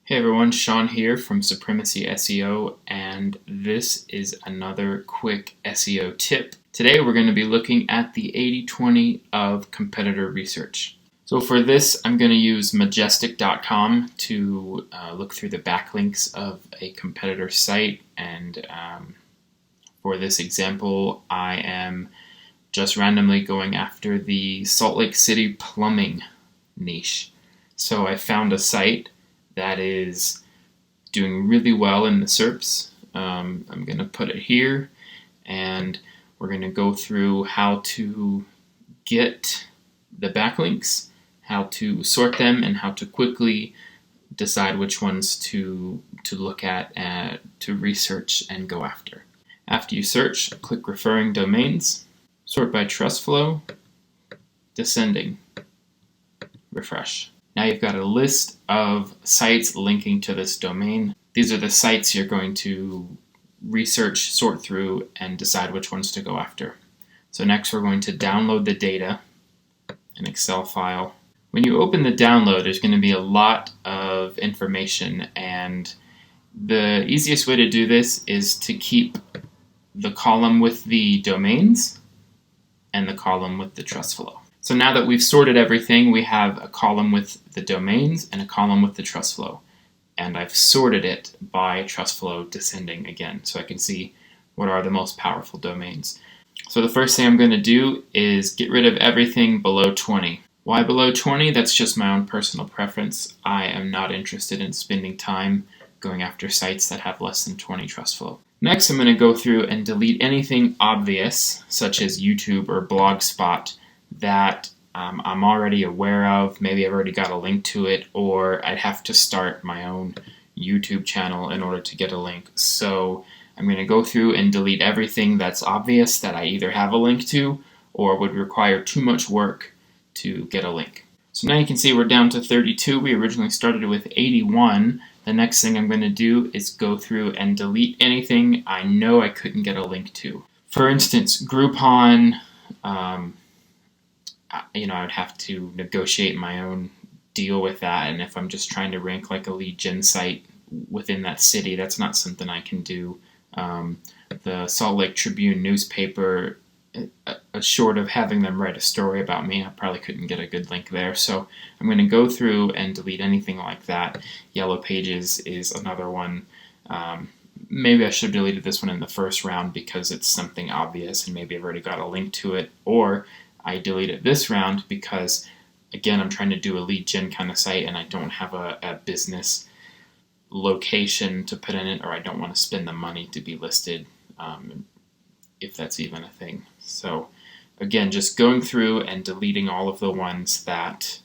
Hey everyone, Sean here from Supremacy SEO, and this is another quick SEO tip. Today we're going to be looking at the 80-20 of competitor research. So for this, I'm going to use majestic.com to look through the backlinks of a competitor site, and for this example, I am just randomly going after the Salt Lake City plumbing niche. So I found a site that is doing really well in the SERPs. I'm going to put it here, and we're going to go through how to get the backlinks, how to sort them, and how to quickly decide which ones to look at, to research and go after. After you search, click Referring Domains, sort by trust flow, descending, refresh. Now you've got a list of sites linking to this domain. These are the sites you're going to research, sort through, and decide which ones to go after. So next we're going to download the data, an Excel file. When you open the download, there's going to be a lot of information, and the easiest way to do this is to keep the column with the domains and the column with the trust flow. So now that we've sorted everything, we have a column with the domains and a column with the trust flow. And I've sorted it by trust flow descending again, so I can see what are the most powerful domains. So the first thing I'm going to do is get rid of everything below 20. Why below 20? That's just my own personal preference. I am not interested in spending time going after sites that have less than 20 trust flow. Next, I'm going to go through and delete anything obvious, such as YouTube or Blogspot, that I'm already aware of. Maybe I've already got a link to it, or I'd have to start my own YouTube channel in order to get a link. So I'm going to go through and delete everything that's obvious that I either have a link to or would require too much work to get a link. So now you can see we're down to 32. We originally started with 81. The next thing I'm going to do is go through and delete anything I know I couldn't get a link to. For instance, Groupon, I would have to negotiate my own deal with that, and if I'm just trying to rank like a lead gen site within that city, that's not something I can do. The Salt Lake Tribune newspaper, short of having them write a story about me, I probably couldn't get a good link there. So I'm going to go through and delete anything like that. Yellow Pages is another one. Maybe I should have deleted this one in the first round because it's something obvious and maybe I've already got a link to it, or I deleted this round because, again, I'm trying to do a lead gen kind of site and I don't have a business location to put in it, or I don't want to spend the money to be listed, if that's even a thing. So again, just going through and deleting all of the ones that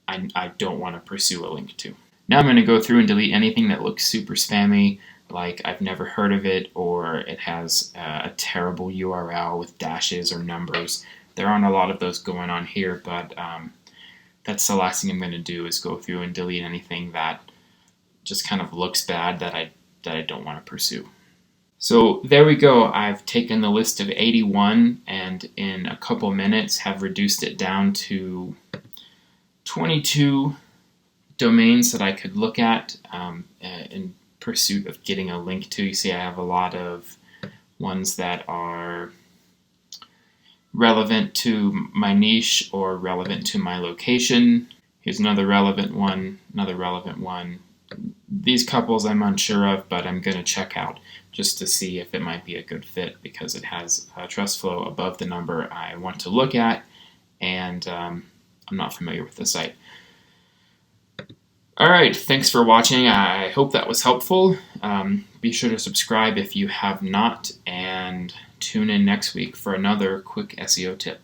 I don't want to pursue a link to. Now I'm going to go through and delete anything that looks super spammy, like I've never heard of it, or it has a terrible URL with dashes or numbers. There aren't a lot of those going on here, but that's the last thing I'm going to do, is go through and delete anything that just kind of looks bad that I don't want to pursue. So there we go. I've taken the list of 81 and in a couple minutes have reduced it down to 22 domains that I could look at in pursuit of getting a link to. You see I have a lot of ones that are relevant to my niche or relevant to my location. Here's another relevant one, another relevant one. These couples I'm unsure of, but I'm going to check out just to see if it might be a good fit, because it has a trust flow above the number I want to look at, and I'm not familiar with the site. Alright, thanks for watching. I hope that was helpful. Be sure to subscribe if you have not, and tune in next week for another quick SEO tip.